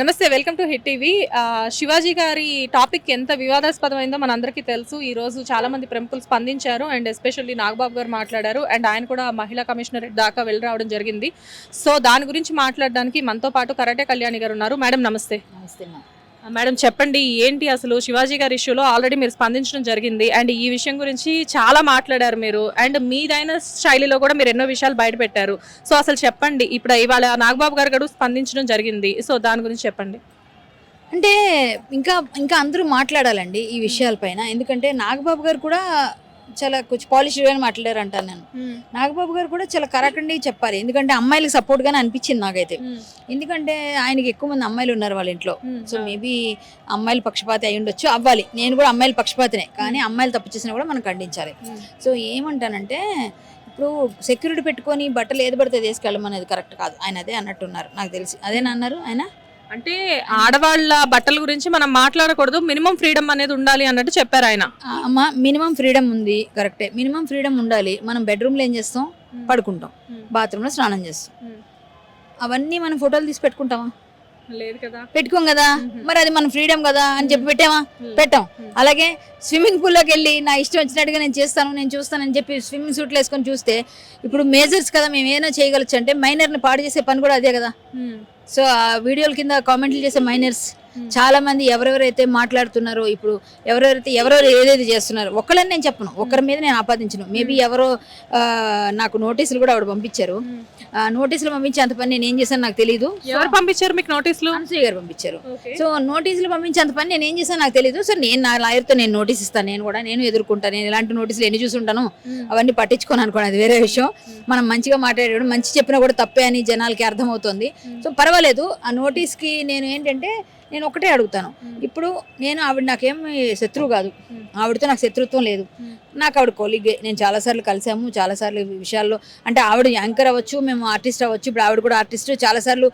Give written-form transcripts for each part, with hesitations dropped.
నమస్తే. Welcome to hit TV. Shivaji గారి topic ఎంత వివాదాస్పదమైందో మనందరికీ తెలుసు. ఈరోజు చాలామంది ప్రముఖులు స్పందించారు. అండ్ ఎస్పెషల్లీ నాగబాబు గారు మాట్లాడారు. అండ్ ఆయన కూడా మహిళా కమిషనరేట్ దాకా వెళ్ళి రావడం జరిగింది. సో దాని గురించి మాట్లాడడానికి మనతో పాటు కరాటే కళ్యాణి గారు ఉన్నారు. మేడం నమస్తే. నమస్తే మా. మేడం చెప్పండి, ఏంటి అసలు శివాజీ గారి ఇష్యూలో ఆల్రెడీ మీరు స్పందించడం జరిగింది. అండ్ ఈ విషయం గురించి చాలా మాట్లాడారు మీరు. అండ్ మీదైన శైలిలో కూడా మీరు ఎన్నో విషయాలు బయట పెట్టారు. సో అసలు చెప్పండి, ఇప్పుడు ఇవాళ నాగబాబు గారు కూడా స్పందించడం జరిగింది. సో దాని గురించి చెప్పండి. అంటే ఇంకా ఇంకా అందరూ మాట్లాడాలండి ఈ విషయాలపైన. ఎందుకంటే నాగబాబు గారు కూడా చాలా కొంచెం పాలిష్డ్గానే మాట్లాడారు అంటాను నేను. నాగబాబు గారు కూడా చాలా కరాకండి చెప్పాలి. ఎందుకంటే అమ్మాయిలకు సపోర్ట్గానే అనిపించింది నాకైతే. ఎందుకంటే ఆయనకి ఎక్కువ మంది అమ్మాయిలు ఉన్నారు వాళ్ళ ఇంట్లో. సో మేబీ అమ్మాయిల పక్షపాతి అయి ఉండొచ్చు, అవ్వాలి. నేను కూడా అమ్మాయిల పక్షపాతినే, కానీ అమ్మాయిలు తప్పు చేసినా కూడా మనం ఖండించాలి. సో ఏమంటానంటే, ఇప్పుడు సెక్యూరిటీ పెట్టుకొని బట్టలు ఏది పడితే తీసుకెళ్ళమనేది కరెక్ట్ కాదు. ఆయన అదే అన్నట్టున్నారు నాకు తెలిసి. అదేనా అన్నారు ఆయన? అంటే ఆడవాళ్ళ బట్టల గురించి మనం మాట్లాడకూడదు, మినిమం ఫ్రీడమ్ అనేది ఉండాలి అన్నట్టు చెప్పారు ఆయన. అమ్మా, మినిమం ఫ్రీడమ్ ఉంది, కరెక్టే. మినిమం ఫ్రీడమ్ ఉండాలి. మనం బెడ్రూమ్లో ఏం చేస్తాం? పడుకుంటాం. బాత్రూంలో స్నానం చేస్తాం. అవన్నీ మనం ఫోటోలు తీసి పెట్టుకుంటామా? లేదు కదా, పెట్టుకోం కదా. మరి అది మన ఫ్రీడమ్ కదా అని చెప్పి పెట్టామా? పెట్టాం. అలాగే స్విమ్మింగ్ పూల్లోకి వెళ్ళి నా ఇష్టం వచ్చినట్టుగా నేను చేస్తాను, నేను చూస్తానని చెప్పి స్విమ్మింగ్ సూట్లు వేసుకొని చూస్తే, ఇప్పుడు మేజర్స్ కదా, మేము ఏమైనా చేయగలచ్చు అంటే మైనర్ని పాడు చేసే పని కూడా అదే కదా. సో ఆ వీడియోల కింద కామెంట్లు చేసే మైనర్స్ చాలా మంది ఎవరెవరైతే మాట్లాడుతున్నారో, ఇప్పుడు ఎవరెవరు ఏదేది చేస్తున్నారు, ఒక్కళ్ళని నేను చెప్పను, ఒక్కరి మీద నేను ఆపాదించను. మేబీ ఎవరో నాకు నోటీసులు కూడా ఆవిడ పంపించారు. నోటీసులు పంపించే అంత పని నేను ఏం చేశాను నాకు తెలియదు. ఎవరు పంపించారు మీకు నోటీసులు? అనసూయ గారు పంపించారు. సో నోటీసులు పంపించే అంత పని నేను ఏం చేశాను నాకు తెలియదు. సో నేను నా లాయర్తో నేను నోటీస్ ఇస్తాను, నేను ఎదుర్కొంటాను. నేను ఇలాంటి నోటీసులు ఎన్ని చూసుంటాను, అవన్నీ పట్టించుకోను అనుకోండి, అది వేరే విషయం. మనం మంచిగా మాట్లాడేవాడు, మంచి చెప్పినా కూడా తప్పే అని జనాలకి అర్థమవుతుంది. సో పర్వాలేదు. ఆ నోటీస్కి నేను ఏంటంటే, నేను ఒకటే అడుగుతాను. ఇప్పుడు ఆవిడ నాకేం శత్రువు కాదు, ఆవిడతో నాకు శత్రుత్వం లేదు. నాకు ఆవిడ కొలీగే. నేను చాలాసార్లు కలిసాము, చాలాసార్లు విషయాల్లో. అంటే ఆవిడ యాంకర్ అవ్వచ్చు, మేము ఆర్టిస్ట్ అవ్వచ్చు. ఇప్పుడు ఆవిడ కూడా ఆర్టిస్ట్. చాలాసార్లు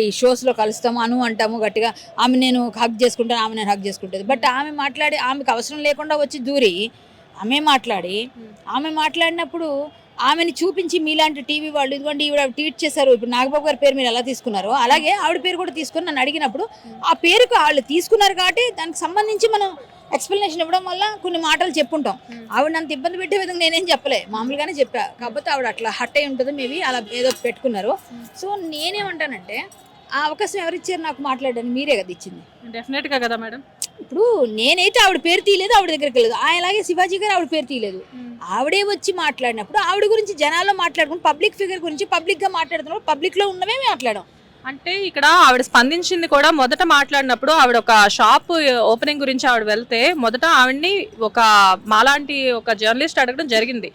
ఈ షోస్లో కలుస్తాము, అంటాము గట్టిగా. ఆమె నేను హగ్ చేసుకుంటాను, ఆమె నేను హగ్ చేసుకుంటుంది. బట్ ఆమె మాట్లాడి, ఆమెకు అవసరం లేకుండా వచ్చి దూరి ఆమె మాట్లాడినప్పుడు ఆమెను చూపించి మీలాంటి టీవీ వాళ్ళు, ఇదిగోండి ఈవిడ ట్వీట్ చేశారు, ఇప్పుడు నాగబాబు గారి పేరు మీరు ఎలా తీసుకున్నారో అలాగే ఆవిడ పేరు కూడా తీసుకొని నన్ను అడిగినప్పుడు, ఆ పేరుకు వాళ్ళు తీసుకున్నారు కాబట్టి దానికి సంబంధించి మనం ఎక్స్ప్లెనేషన్ ఇవ్వడం వల్ల కొన్ని మాటలు చెప్పుంటాం. ఆవిడ అంత ఇబ్బంది పెట్టే విధంగా నేనేం చెప్పలే, మామూలుగానే చెప్పా. కాకపోతే ఆవిడ అట్లా హట్ అయి ఉంటుంది, మేబీ అలా ఏదో పెట్టుకున్నారు. సో నేనేమంటానంటే, ఆ అవకాశం ఎవరిచ్చారు నాకు మాట్లాడడానికి? మీరే కదా ఇచ్చింది. డెఫినెట్ గా కదా మేడం. ఇప్పుడు నేనైతే ఆవిడ పేరు తీయలేదు, ఆవిడ దగ్గరికి వెళ్ళలేదు. అలాగే శివాజీ గారు ఆవిడ పేరు తీయలేదు. ఆవిడే వచ్చి మాట్లాడినప్పుడు ఆవిడ గురించి జనాల్లో మాట్లాడుకుని, పబ్లిక్ ఫిగర్ గురించి పబ్లిక్గా మాట్లాడుతున్నప్పుడు పబ్లిక్లో ఉన్నవే మాట్లాడాం. అంటే ఇక్కడ ఆవిడ స్పందించింది కూడా, మొదట మాట్లాడినప్పుడు ఆవిడ ఒక షాప్ ఓపెనింగ్ గురించి ఆవిడ వెళ్తే, మొదట ఆవిడ్ని ఒక మాలాంటి ఒక జర్నలిస్ట్ అడగడం జరిగింది.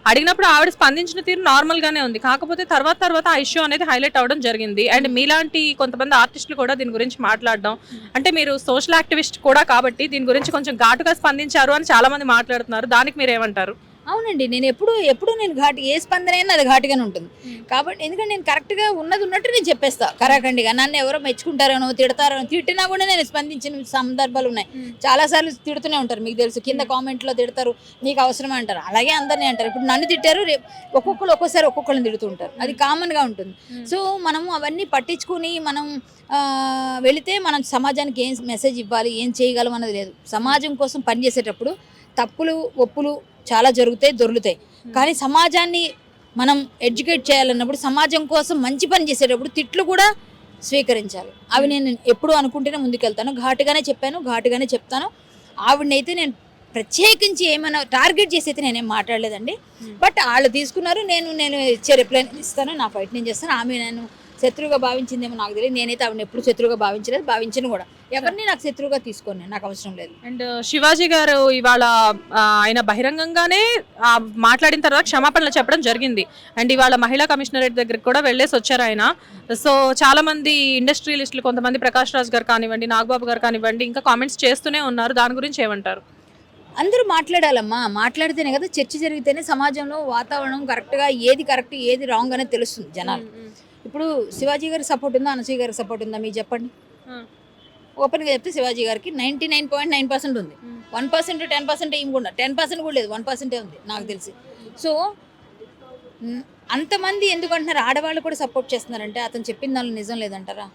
అడిగినప్పుడు ఆవిడ స్పందించిన తీరు నార్మల్ గానే ఉంది. కాకపోతే తర్వాత ఆ ఇష్యూ అనేది హైలైట్ అవ్వడం జరిగింది. అండ్ మీలాంటి కొంతమంది ఆర్టిస్టులు కూడా దీని గురించి మాట్లాడడం, అంటే మీరు సోషల్ యాక్టివిస్ట్ కూడా కాబట్టి దీని గురించి కొంచెం ఘాటుగా స్పందించారు అని చాలా మంది మాట్లాడుతున్నారు. దానికి మీరు ఏమంటారు? అవునండి, నేను ఎప్పుడు నేను ఘాటు, ఏ స్పందన అయినా అది ఘాటుగానే ఉంటుంది. కాబట్టి ఎందుకంటే నేను కరెక్ట్గా ఉన్నది ఉన్నట్టు నేను చెప్పేస్తా కరాఖండిగా. నన్ను ఎవరో మెచ్చుకుంటారనో తిడతారనో, తిట్టినా కూడా నేను స్పందించిన సందర్భాలు ఉన్నాయి. చాలాసార్లు తిడుతూనే ఉంటారు, మీకు తెలుసు. కింద కామెంట్లో తిడతారు, నీకు అవసరమే అంటారు. అలాగే అందరినీ అంటారు. ఇప్పుడు నన్ను తిట్టారు, ఒక్కొక్కసారి ఒక్కొక్కరిని తిడుతూ ఉంటారు. అది కామన్గా ఉంటుంది. సో మనము అవన్నీ పట్టించుకుని మనం వెళితే మనం సమాజానికి ఏం మెసేజ్ ఇవ్వాలి, ఏం చేయగలం అన్నది లేదు. సమాజం కోసం పనిచేసేటప్పుడు తప్పులు ఒప్పులు చాలా జరుగుతాయి, దొర్లుతాయి. కానీ సమాజాన్ని మనం ఎడ్యుకేట్ చేయాలన్నప్పుడు, సమాజం కోసం మంచి పని చేసేటప్పుడు తిట్లు కూడా స్వీకరించాలి. అవి నేను ఎప్పుడు అనుకుంటేనే ముందుకెళ్తాను. ఘాటుగానే చెప్పాను, ఘాటుగానే చెప్తాను. ఆవిడనైతే నేను ప్రత్యేకించి ఏమైనా టార్గెట్ చేసి అయితే నేనేం మాట్లాడలేదండి. బట్ వాళ్ళు తీసుకున్నారు, నేను ఇచ్చే రిప్లై ఇస్తాను, నా ఫైట్ నేను చేస్తాను. ఆమె నేను శత్రువుగా భావించిందేమో నాకు తెలియదు. నేనైతే ఆవిడని ఎప్పుడు శత్రువుగా భావించను కూడా. ఎవరిని నాకు శత్రువుగా తీసుకోను, నాకు అవసరం లేదు. అండ్ శివాజీ గారు ఇవాళ ఆయన బహిరంగంగానే మాట్లాడిన తర్వాత క్షమాపణలు చెప్పడం జరిగింది. అండ్ ఇవాళ మహిళా కమిషనరేట్ దగ్గరికి కూడా వెళ్ళేసి వచ్చారు ఆయన. సో చాలా మంది ఇండస్ట్రియలిస్టులు, కొంతమంది ప్రకాష్ రాజ్ గారు కానివ్వండి, నాగబాబు గారు కానివ్వండి, ఇంకా కామెంట్స్ చేస్తూనే ఉన్నారు. దాని గురించి ఏమంటారు? అందరూ మాట్లాడాలమ్మా, మాట్లాడితేనే కదా చర్చ జరిగితేనే సమాజంలో వాతావరణం కరెక్ట్గా, ఏది కరెక్ట్ ఏది రాంగ్ అనేది తెలుస్తుంది జనాలు. ఇప్పుడు శివాజీ గారికి సపోర్ట్ ఉందా, అనసూయ గారికి సపోర్ట్ ఉందా మీరు చెప్పండి. ఓపెన్గా చెప్తే శివాజీ గారికి 99.9% ఉంది. 1% 10% ఏం కూడా 10% కూడా లేదు, 1% ఉంది నాకు తెలిసి. సో అంతమంది ఎందుకంటున్నారు, ఆడవాళ్ళు కూడా సపోర్ట్ చేస్తున్నారంటే అతను చెప్పిన దానిలో నిజం లేదంటారా?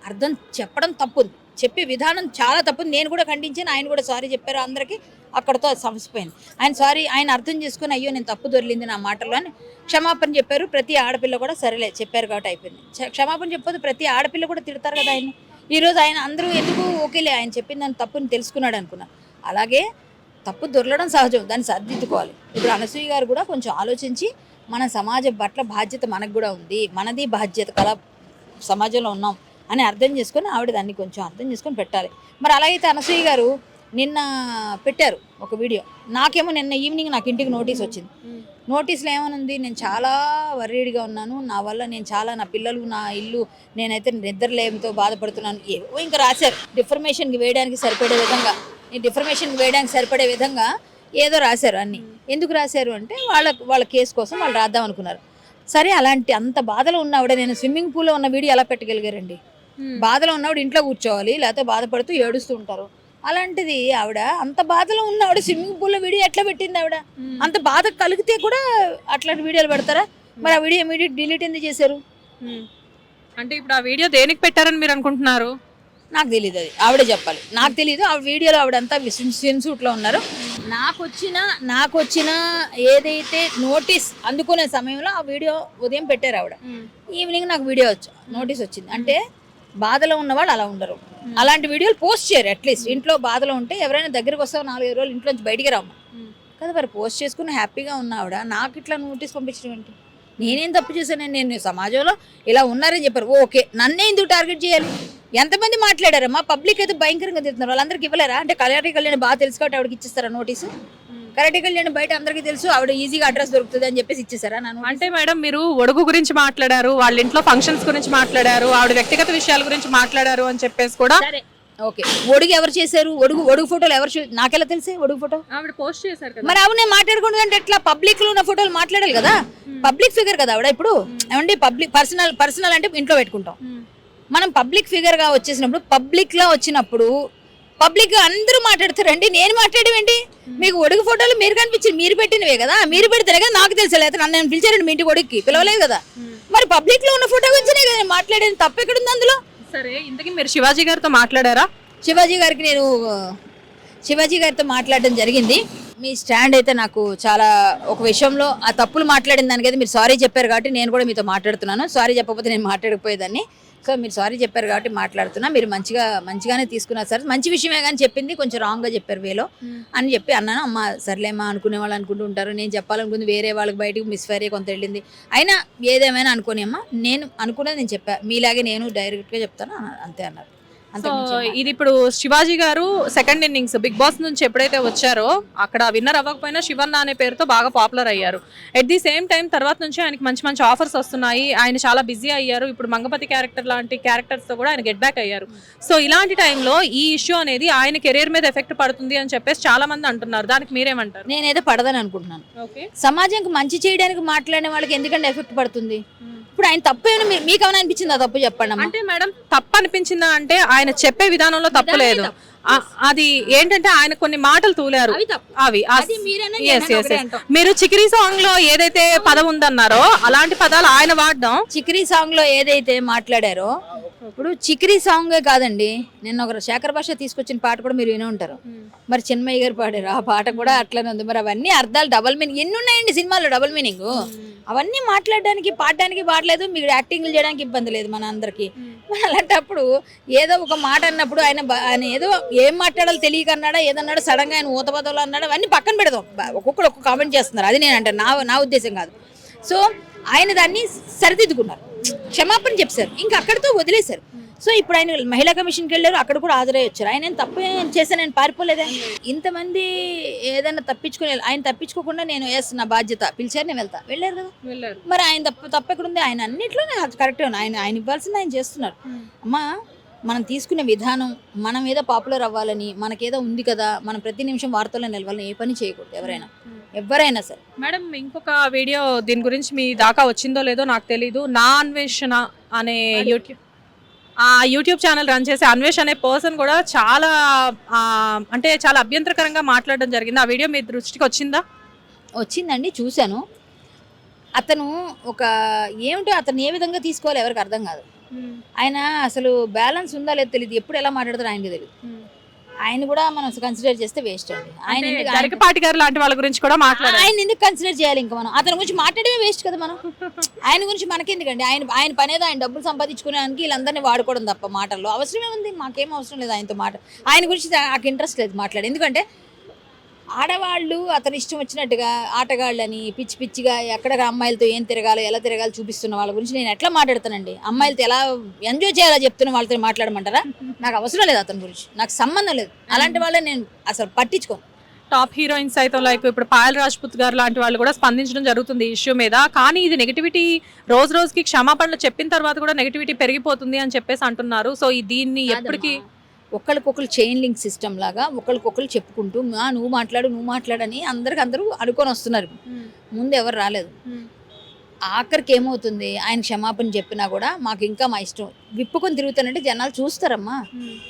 అర్థం చెప్పడం తప్పుంది, చెప్పే విధానం చాలా తప్పుంది. నేను కూడా ఖండించాను, ఆయన కూడా సారీ చెప్పారు అందరికీ, అక్కడతో సమసిపోయింది. ఆయన సారీ ఆయన అర్థం చేసుకుని అయ్యో నేను తప్పు దొరికింది నా మాటల్లో అని క్షమాపణ చెప్పారు. ప్రతి ఆడపిల్ల కూడా సరేలే చెప్పారు కాబట్టి అయిపోయింది. క్షమాపణ చెప్పదు ప్రతి ఆడపిల్ల కూడా తిడతారు కదా ఆయన్ని. ఈరోజు ఆయన అందరూ ఎందుకు ఓకేలే ఆయన చెప్పిన దాని తప్పుని తెలుసుకున్నాడు అనుకున్నా. అలాగే తప్పు దొరలడం సహజం, దాన్ని సర్దిద్దుకోవాలి. ఇప్పుడు అనసూయ గారు కూడా కొంచెం ఆలోచించి మన సమాజం పట్ల బాధ్యత మనకు కూడా ఉంది, మనది బాధ్యత కల సమాజంలో ఉన్నాం అని అర్థం చేసుకొని ఆవిడ దాన్ని కొంచెం అర్థం చేసుకొని పెట్టాలి. మరి అలాగైతే అనసూయ గారు నిన్న పెట్టారు ఒక వీడియో, నాకేమో నిన్న ఈవినింగ్ నాకు ఇంటికి నోటీస్ వచ్చింది. నోటీస్లో ఏమనుంది, నేను చాలా వర్రీడ్గా ఉన్నాను, నా వల్ల నేను చాలా నా పిల్లలు నా ఇల్లు నేనైతే నిద్రలేమితో బాధపడుతున్నాను ఏవో ఇంకా రాశారు. డిఫర్మేషన్కి వేయడానికి సరిపడే విధంగా, ఈ డిఫర్మేషన్కి వేయడానికి సరిపడే విధంగా ఏదో రాశారు అన్నీ. ఎందుకు రాశారు అంటే వాళ్ళ కేసు కోసం వాళ్ళు రాద్దాం అనుకున్నారు. సరే అలాంటి అంత బాధలో ఉన్నవాడే నేను స్విమ్మింగ్ పూల్లో ఉన్న వీడియో ఎలా పెట్టగలిగారండి? బాధలో ఉన్నవాడు ఇంట్లో కూర్చోవాలి, లేకపోతే బాధపడుతూ ఏడుస్తూ ఉంటారు. అలాంటిది ఆవిడ అంత బాధలో ఉన్నవాడు స్విమ్మింగ్ పూల్లో వీడియో ఎట్లా పెట్టింది? ఆవిడ అంత బాధ కలిగితే కూడా అట్లాంటి వీడియోలు పెడతారా? మరి ఆ వీడియో ఇమీడియట్ డిలీట్ ఎందుకు చేశారు? అంటే ఇప్పుడు ఆ వీడియో దేనికి పెట్టారని మీరు అనుకుంటున్నారు? నాకు తెలియదు, అది ఆవిడే చెప్పాలి. నాకు తెలియదు. ఆ వీడియోలో ఆవిడంతా స్విమ్ సూట్లో ఉన్నారు. నాకు వచ్చిన ఏదైతే నోటీస్ అందుకునే సమయంలో ఆ వీడియో ఉదయం పెట్టారు ఆవిడ. ఈవినింగ్ నాకు వీడియో నోటీస్ వచ్చింది. అంటే బాధలో ఉన్నవాళ్ళు అలా ఉండరు, అలాంటి వీడియోలు పోస్ట్ చేయరు. అట్లీస్ట్ ఇంట్లో బాధలో ఉంటే ఎవరైనా దగ్గరికి వస్తావు 4-5 రోజులు ఇంట్లోంచి బయటికి రావు కదా, మరి పోస్ట్ చేసుకుని హ్యాపీగా ఉన్న ఆవిడ నాకు ఇట్లా నోటీస్ పంపించడం ఏంటి? నేనేం తప్పు చేశాను? నేను సమాజంలో ఇలా ఉన్నారని చెప్పారు, ఓకే, నన్నే ఎందుకు టార్గెట్ చేయాలి? ఎంతమంది మాట్లాడారమ్మా? పబ్లిక్ అయితే భయంకరంగా తిరుగుతున్నారు, వాళ్ళందరికీ ఇవ్వలేరా? అంటే కళ్యాణి కళ్యాణ్ బాగా తెలుసు కాబట్టి ఆవిడకి ఇచ్చేస్తారా నోటీసు? కరెక్ట్ కళ్యాణ్ బయట అందరికీ తెలుసు, ఆవిడ ఈజీగా అడ్రస్ దొరుకుతుంది అని చెప్పేసి ఇచ్చేసారా? అంటే మేడం మీరు ఒడుగు గురించి మాట్లాడారు, వాళ్ళ ఇంట్లో ఫంక్షన్స్ గురించి మాట్లాడారు, ఆవిడ వ్యక్తిగత విషయాల గురించి మాట్లాడారు అని చెప్పేసి కూడా ఓకే. ఒడుగు ఎవరు చేశారు? ఒడుగు ఫోటోలు ఎవరు నాకెలా తెలిసే? ఒడుగు ఫోటో ఆవిడ పోస్ట్ చేశారు కదా. మరి ఆవిడ మాట్లాడకూడదు అంటే ఎట్లా? పబ్లిక్ లో ఉన్న ఫోటోలు మాట్లాడాలి కదా, పబ్లిక్ ఫిగర్ కదా ఆవిడ. ఇప్పుడు ఏమండి పబ్లిక్ పర్సనల్ అంటే ఇంట్లో పెట్టుకుంటాం. మనం పబ్లిక్ ఫిగర్ గా వచ్చేసినప్పుడు, పబ్లిక్ లో వచ్చినప్పుడు పబ్లిక్ అందరూ మాట్లాడతారండి. నేను మాట్లాడేవేంటి? మీకు ఒడుగు ఫోటోలు మీరు కనిపించింది, మీరు పెట్టినవే కదా, మీరు పెడితేనే కదా నాకు తెలుసు. లేదా నన్ను పిలిచారండి మీ ఇంటికి ఒడికి, పిలవలేదు కదా. మరి పబ్లిక్ లో ఉన్న ఫోటో గురించినే కదా మాట్లాడేది, తప్పు ఎక్కడుంది అందులో? సరే, ఇంతకీ మీరు శివాజీ గారితో మాట్లాడారా? శివాజీ గారితో మాట్లాడడం జరిగింది. మీ స్టాండ్ అయితే నాకు చాలా ఒక విషయంలో ఆ తప్పులు మాట్లాడిన దానికైతే మీరు సారీ చెప్పారు కాబట్టి నేను కూడా మీతో మాట్లాడుతున్నాను. సారీ చెప్పకపోతే నేను మాట్లాడకపోయేదాన్ని. సో మీరు సారీ చెప్పారు కాబట్టి మాట్లాడుతున్నా. మీరు మంచిగానే తీసుకున్నారు సార్, మంచి విషయమే కానీ చెప్పింది కొంచెం రాంగ్గా చెప్పారు వేలో అని చెప్పి అన్నాను. అమ్మ సర్లేమ్మా, అనుకునే వాళ్ళు అనుకుంటూ ఉంటారు, నేను చెప్పాలనుకుంది వేరే వాళ్ళకి బయటకు మిస్ఫైర్ అయ్యి కొంత వెళ్ళింది, అయినా ఏదేమైనా అనుకోని అమ్మ, నేను అనుకున్నది నేను చెప్పా, మీలాగే నేను డైరెక్ట్గా చెప్తాను అంతే అన్నారు. ఇది ఇప్పుడు శివాజీ గారు సెకండ్ ఇన్నింగ్స్ బిగ్ బాస్ నుంచి ఎప్పుడైతే వచ్చారో అక్కడ విన్నర్ అవ్వకపోయినా శివన్న అనే పేరుతో బాగా పాపులర్ అయ్యారు. ఎట్ ది సేమ్ టైం తర్వాత నుంచి ఆయనకి మంచి మంచి ఆఫర్స్ వస్తున్నాయి, ఆయన చాలా బిజీ అయ్యారు. ఇప్పుడు మంగపతి క్యారెక్టర్ లాంటి క్యారెక్టర్స్ తో కూడా ఆయన గెట్ బ్యాక్ అయ్యారు. సో ఇలాంటి టైంలో ఈ ఇష్యూ అనేది ఆయన కెరీర్ మీద ఎఫెక్ట్ పడుతుంది అని చెప్పేసి చాలా మంది అంటున్నారు. దానికి మీరేమంటారు? నేనైతే పడదని అనుకుంటున్నాను. సమాజానికి మంచి చేయడానికి మాట్లాడే వాళ్ళకి ఎందుకంటే ఎఫెక్ట్ పడుతుంది? ఇప్పుడు ఆయన తప్పు ఏమైనా మీకు ఏమైనా అనిపించిందా? తప్పు చెప్పండి. అంటే మేడం తప్పు అనిపించిందా అంటే ఆయన చెప్పే విధానంలో తప్పు లేదు, అది ఏంటంటే ఆయన కొన్ని మాటలు తూలారు. అవి మీరు చికిరీ సాంగ్ లో ఏదైతే పదం ఉందన్నారో అలాంటి పదాలు ఆయన వాడడం. చికిరీ సాంగ్ లో ఏదైతే మాట్లాడారో, ఇప్పుడు చికిరీ సాంగే కాదండి, నిన్న ఒక శేఖర్ భాష తీసుకొచ్చిన పాట కూడా మీరు వినే ఉంటారు. మరి చిన్మయ్య గారు పాడారు, ఆ పాట కూడా అట్లనే ఉంది. మరి అవన్నీ అర్థాలు డబల్ మీనింగ్ ఎన్ని ఉన్నాయండి సినిమాలో, డబల్ మీనింగ్. అవన్నీ మాట్లాడడానికి పాడడానికి బాడలేదు, మీకు యాక్టింగ్లు చేయడానికి ఇబ్బంది లేదు మన అందరికి. అలాంటప్పుడు ఏదో ఒక మాట అన్నప్పుడు ఆయన ఏదో ఏం మాట్లాడాలో తెలియక అన్నాడా, ఏదన్నాడో సడన్ గా ఆయన ఊతపదలు అన్నాడు, అవన్నీ పక్కన పెడదాం. ఒక్కొక్కరు ఒక్కొక్క కామెంట్ చేస్తున్నారు, అది నేను అంటాను, నా ఉద్దేశం కాదు. సో ఆయన దాన్ని సరిదిద్దుకున్నారు, క్షమాపణ చెప్పారు, ఇంకా అక్కడితో వదిలేశారు. సో ఇప్పుడు ఆయన మహిళా కమిషన్కి వెళ్ళారు, అక్కడ కూడా హాజరై వచ్చారు. ఆయన తప్పు చేశాను, నేను పారిపోలేదా? ఇంతమంది ఏదైనా ఆయన తప్పించుకోకుండా నేను నా బాధ్యత పిలిచారు, నేను వెళ్ళారు కదా. మరి ఆయన తప్పు ఎక్కడుంది? ఆయన అన్నింటిలోనే కరెక్టే ఉన్నాయి, ఆయన ఇవ్వాల్సింది ఆయన చేస్తున్నారు. అమ్మా, మనం తీసుకునే విధానం మనం ఏదో పాపులర్ అవ్వాలని, మనకేదో ఉంది కదా, మనం ప్రతి నిమిషం వార్తల్లో నిలవాలని ఏ పని చేయకూడదు ఎవరైనా సరే. మేడం, ఇంకొక వీడియో దీని గురించి మీ దాకా వచ్చిందో లేదో నాకు తెలీదు. నా అన్వేషణ అనే యూట్యూబ్ ఛానల్ రన్ చేసే అన్వేష్ అనే పర్సన్ కూడా చాలా చాలా అభ్యంతరకరంగా మాట్లాడడం జరిగింది. ఆ వీడియో మీ దృష్టికి వచ్చిందా? వచ్చిందండి, చూశాను. అతను ఏమిటో అతను ఏ విధంగా తీసుకోవాలి ఎవరికి అర్థం కాదు. ఆయన అసలు బ్యాలెన్స్ ఉందా లేదో తెలియదు, ఎప్పుడు ఎలా మాట్లాడతారో ఆయనకి తెలియదు. ఆయన కూడా మనం కన్సిడర్ చేస్తే వేస్ట్ అండి. గరికపాటి గారు లాంటి వాళ్ళ గురించి కూడా మాట్లాడారు. ఆయన ఎందుకు కన్సిడర్ చేయాలి? ఇంకా మనం అతని గురించి మాట్లాడమే వేస్ట్ కదా. మనం ఆయన గురించి మనకెందుకండి? ఆయన పనేదో ఆయన డబ్బులు సంపాదించుకోవడానికి వీళ్ళందరినీ వాడుకోవడం తప్ప మాటల్లో అవసరమే ఉంది. మాకేం అవసరం లేదు ఆయనతో మాట. ఆయన గురించి నాకు ఇంట్రెస్ట్ లేదు మాట్లాడే. ఎందుకంటే ఆడవాళ్ళు అతను ఇష్టం వచ్చినట్టుగా ఆటగాళ్ళని పిచ్చి పిచ్చిగా ఎక్కడ అమ్మాయిలతో ఏం తిరగాలో ఎలా తిరగాలో చూపిస్తున్న వాళ్ళ గురించి నేను ఎట్లా మాట్లాడతానండి? అమ్మాయిలతో ఎలా ఎంజాయ్ చేయాలో చెప్తున్న వాళ్ళతో మాట్లాడమంటారా? నాకు అవసరం లేదు అతని గురించి, నాకు సంబంధం లేదు. అలాంటి వాళ్ళే నేను అసలు పట్టించుకోను. టాప్ హీరోయిన్స్ అయితే లైక్ ఇప్పుడు పాయల్ రాజ్పుత్ గారు లాంటి వాళ్ళు కూడా స్పందించడం జరుగుతుంది ఈ ఇష్యూ మీద. కానీ ఇది నెగిటివిటీ రోజు రోజుకి క్షమాపణలు చెప్పిన తర్వాత కూడా నెగిటివిటీ పెరిగిపోతుంది అని చెప్పేసి అంటున్నారు. సో దీన్ని ఎప్పటికీ ఒకరికొకరు చైన్ లింక్ సిస్టమ్ లాగా ఒకరికొకరు చెప్పుకుంటూ నువ్వు మాట్లాడని అందరూ అనుకొని వస్తున్నారు. ముందు ఎవరు రాలేదు. ఆఖరికి ఏమవుతుంది, ఆయన క్షమాపణ చెప్పినా కూడా మాకు ఇంకా మా ఇష్టం విప్పుకొని తిరుగుతానంటే జనాలు చూస్తారమ్మా,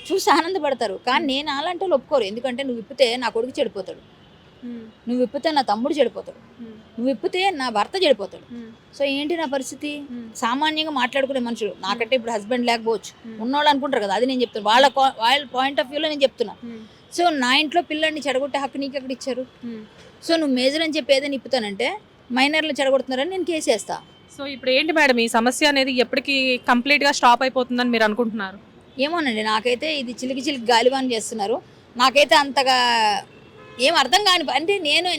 చూసి ఆనందపడతారు. కానీ నేను అలాంటి వాళ్ళు ఒప్పుకోరు. ఎందుకంటే నువ్వు విప్పితే నా కొడుకు చెడిపోతాడు, నువ్వు విప్పితే నా తమ్ముడు చెడిపోతాడు, నువ్వు విప్పితే నా భర్త చెడిపోతాడు. సో ఏంటి నా పరిస్థితి? సామాన్యంగా మాట్లాడుకునే మనుషులు, నాకంటే ఇప్పుడు హస్బెండ్ లేకపోవచ్చు, ఉన్నవాళ్ళు అనుకుంటారు కదా, అది నేను చెప్తాను. వాళ్ళ పాయింట్ ఆఫ్ వ్యూలో నేను చెప్తున్నా. సో నా ఇంట్లో పిల్లల్ని చెడగొట్టే హక్కు నీకు ఎక్కడ ఇచ్చారు? సో నువ్వు మేజర్ అని చెప్పి ఏదైనా ఇప్పుతానంటే మైనర్లు చెడగొడుతున్నారని నేను కేసు వేస్తా. సో ఇప్పుడు ఏంటి మేడం ఈ సమస్య అనేది ఎప్పటికీ కంప్లీట్గా స్టాప్ అయిపోతుందని మీరు అనుకుంటున్నారు? ఏమోనండి, నాకైతే ఇది చిలికి గాలివాన్ చేస్తున్నారు. నాకైతే అంతగా ఏం అర్థం కాని. అంటే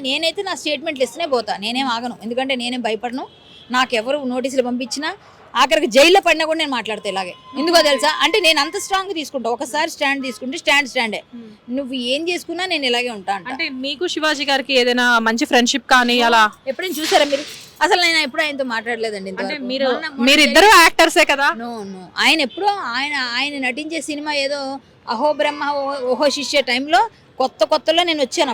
నేనైతే నా స్టేట్మెంట్లు ఇస్తూనే పోతా, నేనేం ఆగను. ఎందుకంటే నేనేం భయపడను. నాకెవరు నోటీసులు పంపించినా ఆఖరికి జైల్లో పడినా కూడా నేను మాట్లాడతా ఇలాగే. ఎందుకో తెలుసా? అంటే నేను అంత స్ట్రాంగ్ తీసుకుంటా. ఒకసారి స్టాండ్ తీసుకుంటే స్టాండే. నువ్వు ఏం చేసుకున్నా నేను ఇలాగే ఉంటాను. అంటే మీకు శివాజీ గారికి ఏదైనా మంచి ఫ్రెండ్షిప్ కానీ అలా ఎప్పుడైనా చూసారా మీరు? అసలు నేను ఎప్పుడు ఆయనతో మాట్లాడలేదండి. మీరిద్దరు యాక్టర్సే కదా? నో ఆయన ఎప్పుడో ఆయన నటించే సినిమా ఏదో అహో బ్రహ్మ ఓహో శిష్య టైంలో కొత్తలో నేను వచ్చాను.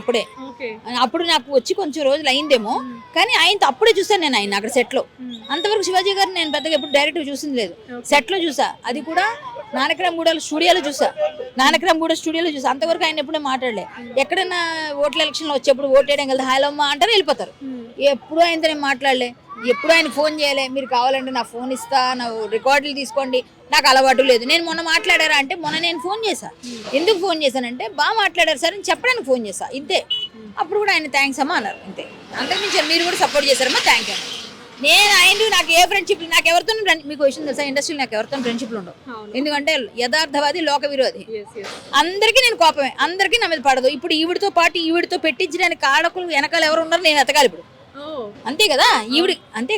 అప్పుడు నాకు వచ్చి కొంచెం రోజులు అయిందేమో, కానీ ఆయనతో అప్పుడే చూసాను నేను ఆయన అక్కడ సెట్లో. అంతవరకు శివాజీ గారు నేను పెద్దగా ఎప్పుడు డైరెక్ట్ చూసింది లేదు. సెట్లో చూసా, అది కూడా నానక్రామ్గూడ స్టూడియోలో చూసా. అంతవరకు ఆయన ఎప్పుడూ మాట్లాడలే. ఎక్కడైనా ఓట్ల ఎలక్షన్లో వచ్చేప్పుడు ఓటేయడం కదా హలో అమ్మా అంటారు, వెళ్ళిపోతారు. ఎప్పుడు ఆయనతో నేను మాట్లాడలే. ఎప్పుడు ఆయన ఫోన్ చేయలే, మీరు కావాలంటే నా ఫోన్ ఇస్తా, నా రికార్డులు తీసుకోండి, నాకు అలవాటు లేదు. నేను మొన్న మాట్లాడారా అంటే మొన్న నేను ఫోన్ చేశా. ఎందుకు ఫోన్ చేశానంటే బాగా మాట్లాడారు సార్ అని చెప్పడానికి ఫోన్ చేశా, ఇంతే. అప్పుడు కూడా ఆయన థ్యాంక్స్ అమ్మా అన్నారు, అంతే. అంతకుమించి మీరు కూడా సపోర్ట్ చేశారమ్మా, థ్యాంక్ యూ. ఆయన నాకు ఏ ఫ్రెండ్షిప్, నాకు ఎవరితో మీకు విషయం తెలుసా, ఇండస్ట్రీలో నాకు ఎవరితో ఫ్రెండ్షిప్లు ఉండవు. ఎందుకంటే యథార్థవాది, లోక విరోధి. అందరికీ నేను కోపమే, అందరికీ నా మీద పడదు. ఇప్పుడు ఈవిడితో పాటు ఈవిడితో పెట్టించడానికి కాడకులు వెనకాల ఎవరు ఉన్నారు నేను ఎతకాలి ఇప్పుడు. అంతే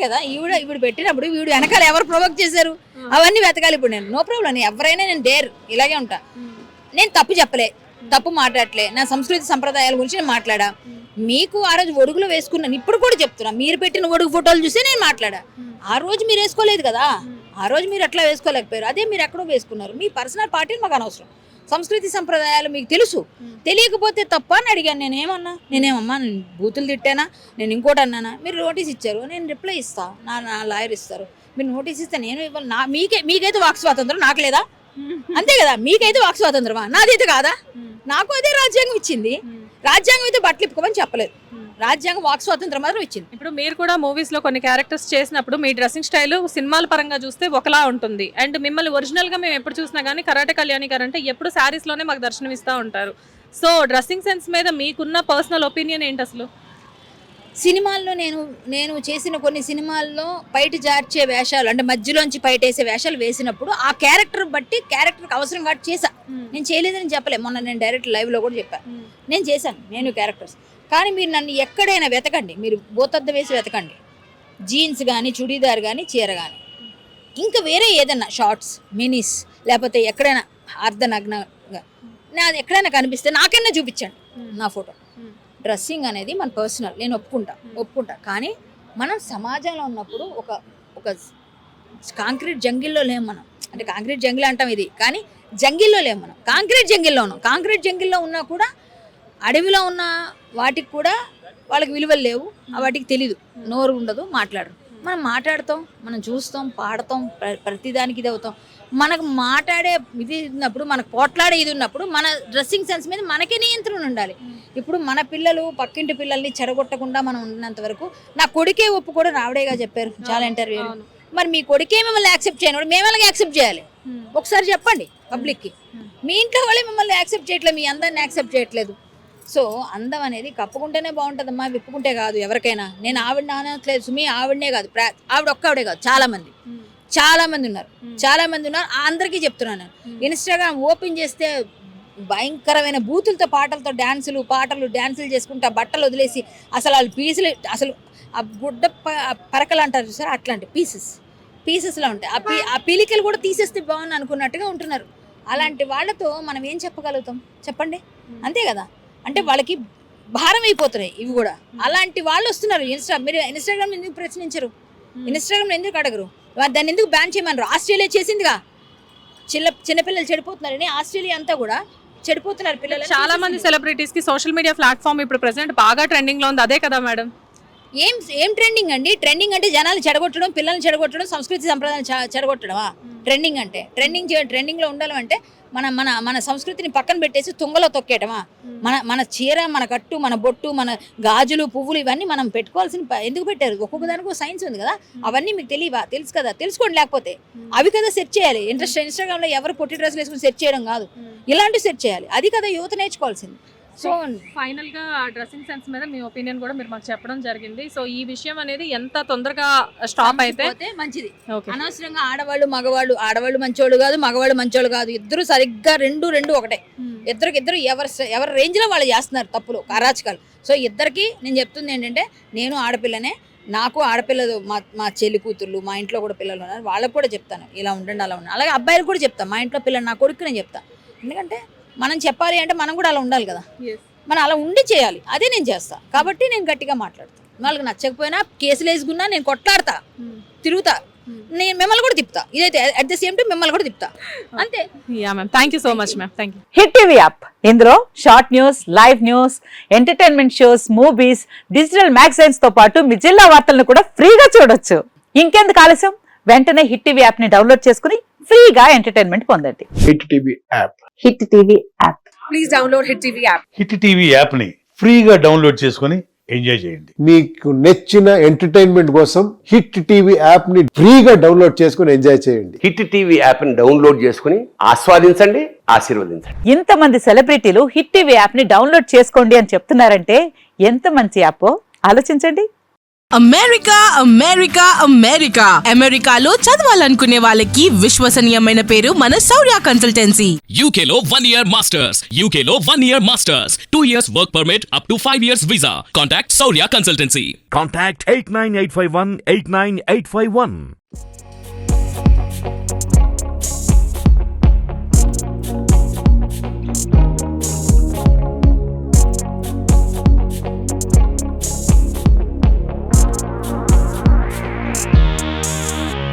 కదా, ఈవిడ పెట్టినప్పుడు వీడు వెనకాల ఎవరు ప్రొవోక్ చేశారు అవన్నీ వెతకాలి ఇప్పుడు నేను. నో ప్రాబ్లం, ఎవరైనా నేను డేర్ ఇలాగే ఉంటా. నేను తప్పు చెప్పలే, తప్పు మాట్లాడలే. నా సంస్కృతి సంప్రదాయాల గురించి నేను మాట్లాడా. మీకు ఆ రోజు ఒడుగులో వేసుకున్నాను, ఇప్పుడు కూడా చెప్తున్నా. మీరు పెట్టిన ఒడుగు ఫోటోలు చూసి నేను మాట్లాడా. ఆ రోజు మీరు వేసుకోలేదు కదా, ఆ రోజు మీరు అట్లా వేసుకోలేకపోయారు. అదే మీరు ఎక్కడో వేసుకున్నారు. మీ పర్సనల్ పార్టీలు మాకు అనవసరం. సంస్కృతి సంప్రదాయాలు మీకు తెలుసు, తెలియకపోతే తప్ప అని అడిగాను. నేనేమమ్మా నేను బూతులు తిట్టానా, నేను ఇంకోటి అన్నానా? మీరు నోటీస్ ఇచ్చారు, నేను రిప్లై ఇస్తా, నా లాయర్ ఇస్తారు. మీరు నోటీస్ ఇస్తే నేను ఇవ్వాలి. మీకైతే వాక్ స్వాతంత్రం, నాకు లేదా? అంతే కదా, మీకైతే వాక్ స్వాతంత్రమా, నాదైతే కాదా? నాకు అదే రాజ్యాంగం ఇచ్చింది. రాజ్యాంగం అయితే బట్టలు ఇప్పుకోమని చెప్పలేదు, రాజ్యాంగం వాక్ స్వాతంత్రం మాత్రం ఇచ్చింది. ఇప్పుడు మీరు కూడా మూవీస్ లో కొన్ని క్యారెక్టర్స్ చేసినప్పుడు మీ డ్రెస్సింగ్ స్టైల్ సినిమాల పరంగా చూస్తే ఒకలా ఉంటుంది. అండ్ మిమ్మల్ని ఒరిజినల్ గా మేము ఎప్పుడు చూసినా కానీ కరాటే కళ్యాణి గారు అంటే ఎప్పుడు శారీస్ లోనే మాకు దర్శనం ఇస్తూ ఉంటారు. సో డ్రెస్సింగ్ సెన్స్ మీద మీకున్న పర్సనల్ ఒపీనియన్ ఏంటి అసలు? సినిమాల్లో నేను చేసిన కొన్ని సినిమాల్లో బయట జార్చే వేషాలు, అంటే మధ్యలోంచి బయటేసే వేషాలు వేసినప్పుడు ఆ క్యారెక్టర్ బట్టి క్యారెక్టర్కి అవసరం కాబట్టి చేశా. నేను చేయలేదని చెప్పలే, మొన్న నేను డైరెక్ట్ లైవ్లో కూడా చెప్పాను, నేను చేశాను నేను క్యారెక్టర్స్. కానీ మీరు నన్ను ఎక్కడైనా వెతకండి, మీరు బోతద్ద వేసి వెతకండి, జీన్స్ కానీ చుడీదార్ కానీ చీర కానీ, ఇంకా వేరే ఏదైనా షార్ట్స్ మినీస్ లేకపోతే ఎక్కడైనా అర్ధనగ్నంగా నాది ఎక్కడైనా కనిపిస్తే నాకైనా చూపించండి నా ఫోటో. డ్రెస్సింగ్ అనేది మన పర్సనల్, నేను ఒప్పుకుంటా. కానీ మనం సమాజంలో ఉన్నప్పుడు ఒక కాంక్రీట్ జంగిల్లో లేము మనం. అంటే కాంక్రీట్ జంగిల్ అంటాం ఇది, కానీ జంగిల్లో లేము మనం, కాంక్రీట్ జంగిల్లో ఉన్నాం. కాంక్రీట్ జంగిల్లో ఉన్నా కూడా అడవిలో ఉన్న వాటికి కూడా వాళ్ళకి విలువలు లేవు, వాటికి తెలీదు, నోరు ఉండదు, మాట్లాడరు. మనం మాట్లాడతాం, మనం చూస్తాం, పాడతాం, ప్రతిదానికి ఇది అవుతాం. మనకు మాట్లాడే ఇది ఉన్నప్పుడు, మనకు పోట్లాడే ఇది ఉన్నప్పుడు మన డ్రెస్సింగ్ సెన్స్ మీద మనకే నియంత్రణ ఉండాలి. ఇప్పుడు మన పిల్లలు పక్కింటి పిల్లల్ని చెడగొట్టకుండా మనం ఉన్నంత వరకు, నా కొడుకే ఒప్పుకోవడం ఆవిడేగా చెప్పారు చాలా ఇంటర్వ్యూలు. మరి మీ కొడుకే మిమ్మల్ని యాక్సెప్ట్ చేయను మేము అలాగే యాక్సెప్ట్ చేయాలి? ఒకసారి చెప్పండి పబ్లిక్కి. మీ ఇంట్లో వాళ్ళే మిమ్మల్ని యాక్సెప్ట్ చేయట్లేదు, మీ అందరిని యాక్సెప్ట్ చేయట్లేదు. సో అందం అనేది కప్పుకుంటేనే బాగుంటుందమ్మా, విప్పుకుంటే కాదు. ఎవరికైనా నేను ఆవిడ అనట్లేదు సుమి, ఆవిడనే కాదు, ఆవిడ ఒక్కవిడే కాదు, చాలా మంది ఉన్నారు. అందరికీ చెప్తున్నాను నేను. ఇన్స్టాగ్రామ్ ఓపెన్ చేస్తే భయంకరమైన బూతులతో పాటలు డ్యాన్సులు చేసుకుంటా, బట్టలు వదిలేసి అసలు వాళ్ళు పీసులు, అసలు ఆ గుడ్డ పరకలు అంటారు చూసారు, అట్లాంటి పీసెస్లో ఉంటాయి. ఆ పీలికలు కూడా తీసేస్తే బాగుంది అనుకున్నట్టుగా ఉంటున్నారు. అలాంటి వాళ్ళతో మనం ఏం చెప్పగలుగుతాం చెప్పండి? అంతే కదా. అంటే వాళ్ళకి భారం అయిపోతున్నాయి ఇవి కూడా. అలాంటి వాళ్ళు వస్తున్నారు. మీరు ఇన్స్టాగ్రామ్ ఎందుకు ప్రశ్నించరు? ఇన్స్టాగ్రామ్ ఎందుకు అడగరు? దాన్ని ఎందుకు బ్యాన్ చేయమన్నారు? ఆస్ట్రేలియా చేసిందిగా. చిన్నపిల్లలు చెడిపోతున్నారని ఆస్ట్రేలియా అంతా కూడా చెడిపోతున్నారు పిల్లలు. చాలా మంది సెలబ్రిటీస్ కి సోషల్ మీడియా ప్లాట్ఫామ్ ఇప్పుడు ప్రెసెంట్ బాగా ట్రెండింగ్ లో ఉంది, అదే కదా మేడం? ఏం ట్రెండింగ్ అండి? ట్రెండింగ్ అంటే జనాలు చెడగొట్టడం, పిల్లల్ని చెడగొట్టడం, సంస్కృతి సంప్రదాయాలు చెడగొట్టడమా ట్రెండింగ్ అంటే? ట్రెండింగ్లో ఉండాలంటే మన సంస్కృతిని పక్కన పెట్టేసి తుంగలో తొక్కేయటమా? మన చీర, మన కట్టు, మన బొట్టు, మన గాజులు, పువ్వులు ఇవన్నీ మనం పెట్టుకోవాల్సిన ఎందుకు పెట్టారు? ఒక్కొక్క దానికి సైన్స్ ఉంది కదా. అవన్నీ మీకు తెలియవా? తెలుసు కదా, తెలుసుకోండి. లేకపోతే అవి కదా సెర్చ్ చేయాలి. ఇన్స్టాగ్రామ్లో ఎవరు పొట్టి డ్రెస్సులు వేసుకుని సెర్చ్ చేయడం కాదు, ఇలాంటివి సెర్చ్ చేయాలి. అది కదా యువత నేర్చుకోవాల్సింది. సో ఫైనల్ గా డ్రెస్సింగ్ సెన్స్ మీద మీ ఒపీనియన్ కూడా మీరు మాకు చెప్పడం జరిగింది. సో ఈ విషయం అనేది ఎంత తొందరగా స్టాప్ అయితే మంచిది. అనవసరంగా ఆడవాళ్ళు మంచోళ్ళు కాదు, మగవాళ్ళు మంచోళ్ళు కాదు. ఇద్దరు సరిగ్గా రెండు ఒకటే. ఇద్దరు ఎవరి రేంజ్ లో వాళ్ళు చేస్తున్నారు తప్పులు, అరాచకాలు. సో ఇద్దరికి నేను చెప్తుంది ఏంటంటే, నేను ఆడపిల్లనే, నాకు ఆడపిల్లలు, మా చెల్లి కూతుర్లు, మా ఇంట్లో కూడా పిల్లలు ఉన్నారు, వాళ్ళకు కూడా చెప్తాను ఇలా ఉండండి అలా ఉండండి. అలాగే అబ్బాయిలు కూడా చెప్తాను, మా ఇంట్లో పిల్లలు, నా కొడుకు నేను చెప్తాను. ఎందుకంటే మనం చెప్పాలి అంటే మనం కూడా అలా ఉండాలి కదా. మనం అలా ఉండి చేయాలి, అదే నేను చేస్తాను. కాబట్టి నేను గట్టిగా మాట్లాడతాను. వాళ్ళకి నచ్చకపోయినా కేసులు వేసుకున్నా నేను కొట్లాడతా, తిరుగుతా, నేను మిమ్మల్ని కూడా తిప్పుతా. ఇదైతే అట్ ద సేమ్ టైం మిమ్మల్ని కూడా తిప్పుతా, అంతే. Thank you so much ma'am. Thank you. Hit TV app, ఇందులో short news, live news, entertainment shows, movies, digital magazines తో పాటు మీ జిల్లా వార్తలను కూడా ఫ్రీగా చూడొచ్చు. ఇంకెందుకు ఆలస్యం? వెంటనే హిట్ టీవీ యాప్ ని డౌన్లోడ్ చేసుకుని ఫ్రీగా ఎంటర్టైన్మెంట్ పొందండి. Hit TV app. Hit TV app. Please download hit TV app. Hit TV app ని ఫ్రీగా డౌన్లోడ్ చేసుకుని ఎంజాయ్ చేయండి. మీకు నచ్చిన ఎంటర్టైన్మెంట్ కోసం హిట్ టీవీ యాప్ ని ఫ్రీగా డౌన్లోడ్ చేసుకుని ఎంజాయ్ చేయండి. హిట్ టీవీ యాప్ ని డౌన్లోడ్ చేసుకుని ఆస్వాదించండి, ఆశీర్వదించండి. ఇంతమంది సెలబ్రిటీలు హిట్ టీవీ యాప్ ని డౌన్లోడ్ చేసుకోండి అని చెప్తున్నారంటే ఎంత మంచి యాప్ ఆలోచించండి. అమెరికాలో చదవాలనుకునే వాళ్ళకి విశ్వసనీయమైన పేరు మన శౌర్య కన్సల్టెన్సీ. UK లో 1 year masters, UK లో 1 year masters, 2 years work permit up to 5 years visa. Contact Saurya Consultancy. Contact 89851 89851.